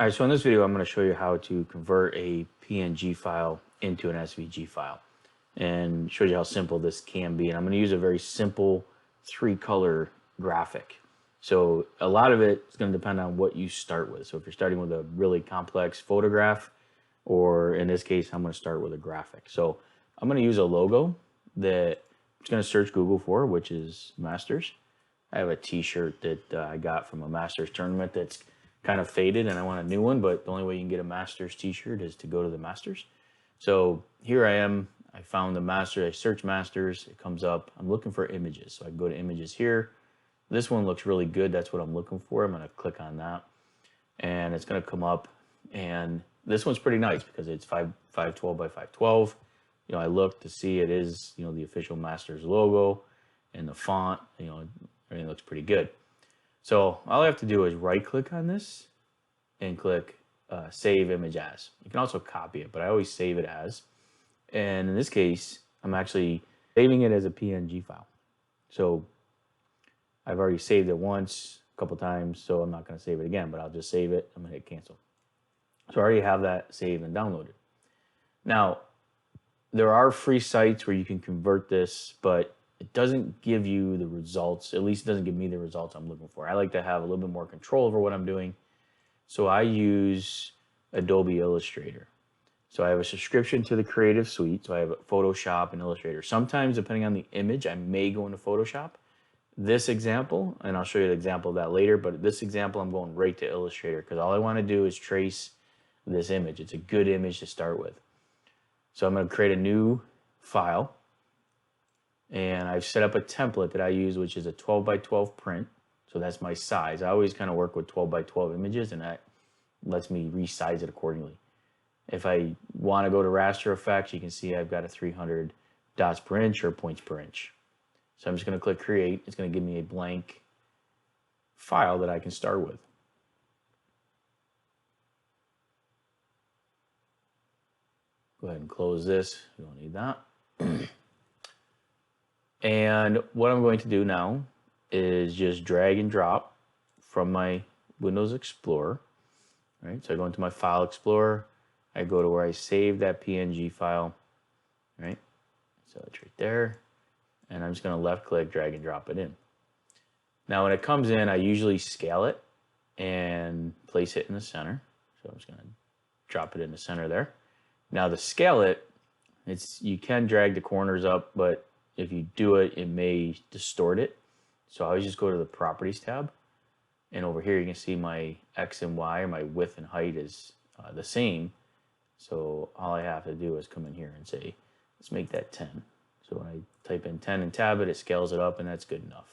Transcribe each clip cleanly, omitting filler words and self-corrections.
All right, so in this video, I'm going to show you how to convert a PNG file into an SVG file and show you how simple this can be. And I'm going to use a very simple 3-color graphic. So a lot of it is going to depend on what you start with. So if you're starting with a really complex photograph, or in this case, I'm going to start with a graphic. So I'm going to use a logo that I'm just going to search Google for, which is Masters. I have a t-shirt that I got from a Masters tournament that's kind of faded and I want a new one, but the only way you can get a Masters t-shirt is to go to the Masters. So here I am, I found the Masters, I search Masters, it comes up, I'm looking for images. So I can go to images here. This one looks really good, that's what I'm looking for. I'm gonna click on that and it's gonna come up, and this one's pretty nice because it's 512 by 512. You know, I looked to see it is, you know, the official Masters logo and the font, you know, everything looks pretty good. So all I have to do is right click on this and click save image as. You can also copy it, but I always save it as. And in this case, I'm actually saving it as a PNG file. So I've already saved it once, a couple times, so I'm not going to save it again, but I'll just save it. I'm going to hit cancel. So I already have that saved and downloaded. Now, there are free sites where you can convert this, but it doesn't give you the results. At least it doesn't give me the results I'm looking for. I like to have a little bit more control over what I'm doing. So I use Adobe Illustrator. So I have a subscription to the Creative Suite. So I have Photoshop and Illustrator. Sometimes, depending on the image, I may go into Photoshop. This example, and I'll show you the example of that later, but this example, I'm going right to Illustrator because all I want to do is trace this image. It's a good image to start with. So I'm going to create a new file. And I've set up a template that I use, which is a 12 by 12 print. So that's my size. I always kind of work with 12 by 12 images, and that lets me resize it accordingly. If I want to go to raster effects, you can see I've got a 300 dots per inch or points per inch. So I'm just going to click create. It's going to give me a blank file that I can start with. Go ahead and close this. We don't need that. And what I'm going to do now is just drag and drop from my Windows Explorer. Right, so I go into my File Explorer. I go to where I saved that PNG file. Right, so it's right there. And I'm just going to left click, drag and drop it in. Now when it comes in, I usually scale it and place it in the center. So I'm just going to drop it in the center there. Now to scale it, you can drag the corners up, but if you do it, it may distort it. So I always just go to the Properties tab. And over here, you can see my X and Y, or my width and height is the same. So all I have to do is come in here and say, let's make that 10. So when I type in 10 and tab it scales it up, and that's good enough.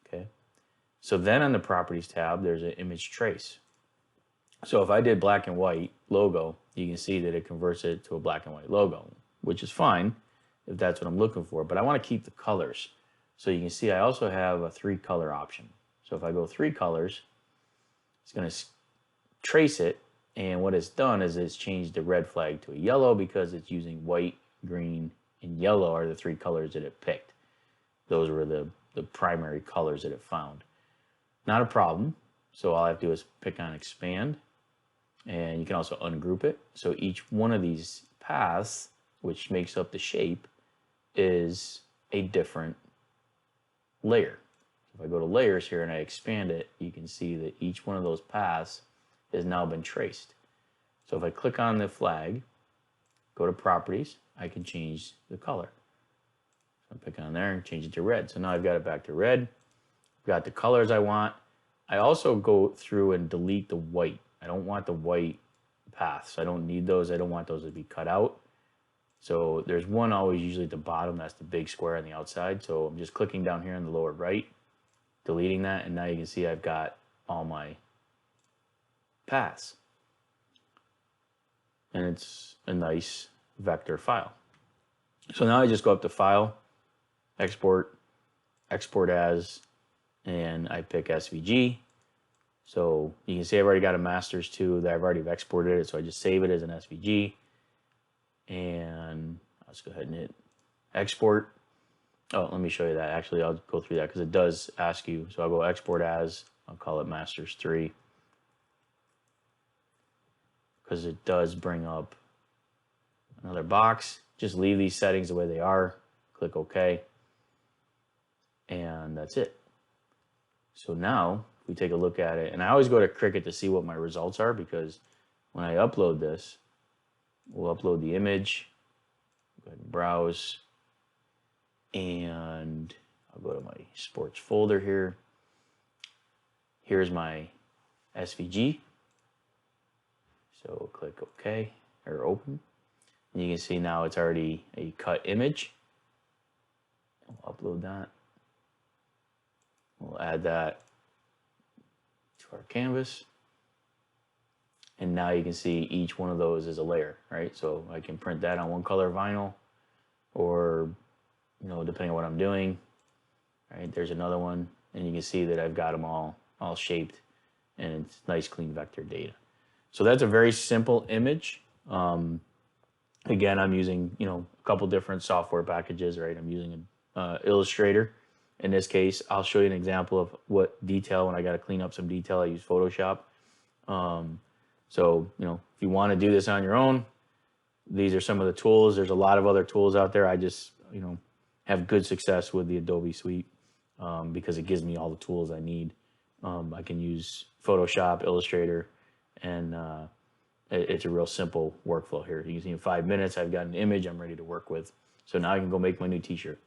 Okay. So then on the Properties tab, there's an image trace. So if I did black and white logo, you can see that it converts it to a black and white logo, which is fine if that's what I'm looking for, but I want to keep the colors. So you can see I also have a 3-color option. So if I go 3 colors, it's going to trace it, and what it's done is it's changed the red flag to a yellow because it's using white, green, and yellow are the 3 colors that it picked. Those were the primary colors that it found. Not a problem. So all I have to do is pick on expand, and you can also ungroup it. So each one of these paths, which makes up the shape, is a different layer. If I go to layers here and I expand it, you can see that each one of those paths has now been traced. So if I click on the flag, go to properties, I can change the color. So I pick on there and change it to red. So now I've got it back to red. I've got the colors I want. I also go through and delete the white. I don't want the white paths. I don't need those. I don't want those to be cut out. So there's one always usually at the bottom, that's the big square on the outside. So I'm just clicking down here in the lower right, deleting that, and now you can see I've got all my paths. And it's a nice vector file. So now I just go up to File, Export, Export As, and I pick SVG. So you can see I've already got a Masters 2 that I've already exported it, so I just save it as an SVG. And let's go ahead and hit export. Oh, let me show you that. Actually, I'll go through that because it does ask you. So I'll go export as, I'll call it Masters 3. because it does bring up another box. Just leave these settings the way they are. Click OK. And that's it. So now if we take a look at it, and I always go to Cricut to see what my results are, because when I upload this, we'll upload the image. Go ahead and browse. And I'll go to my sports folder here. Here's my SVG. So we'll click OK or open. And you can see now it's already a cut image. We'll upload that. We'll add that to our canvas. And now you can see each one of those is a layer, right? So I can print that on one color vinyl, or, you know, depending on what I'm doing, right? There's another one, and you can see that I've got them all shaped, and it's nice, clean vector data. So that's a very simple image. Again, I'm using, you know, a couple different software packages, right? I'm using Illustrator. In this case, I'll show you an example of what detail, when I got to clean up some detail, I use Photoshop. So, you know, if you want to do this on your own, these are some of the tools. There's a lot of other tools out there. I just, you know, have good success with the Adobe Suite because it gives me all the tools I need. I can use Photoshop, Illustrator, and it's a real simple workflow here. You can see in 5 minutes, I've got an image I'm ready to work with. So now I can go make my new t-shirt.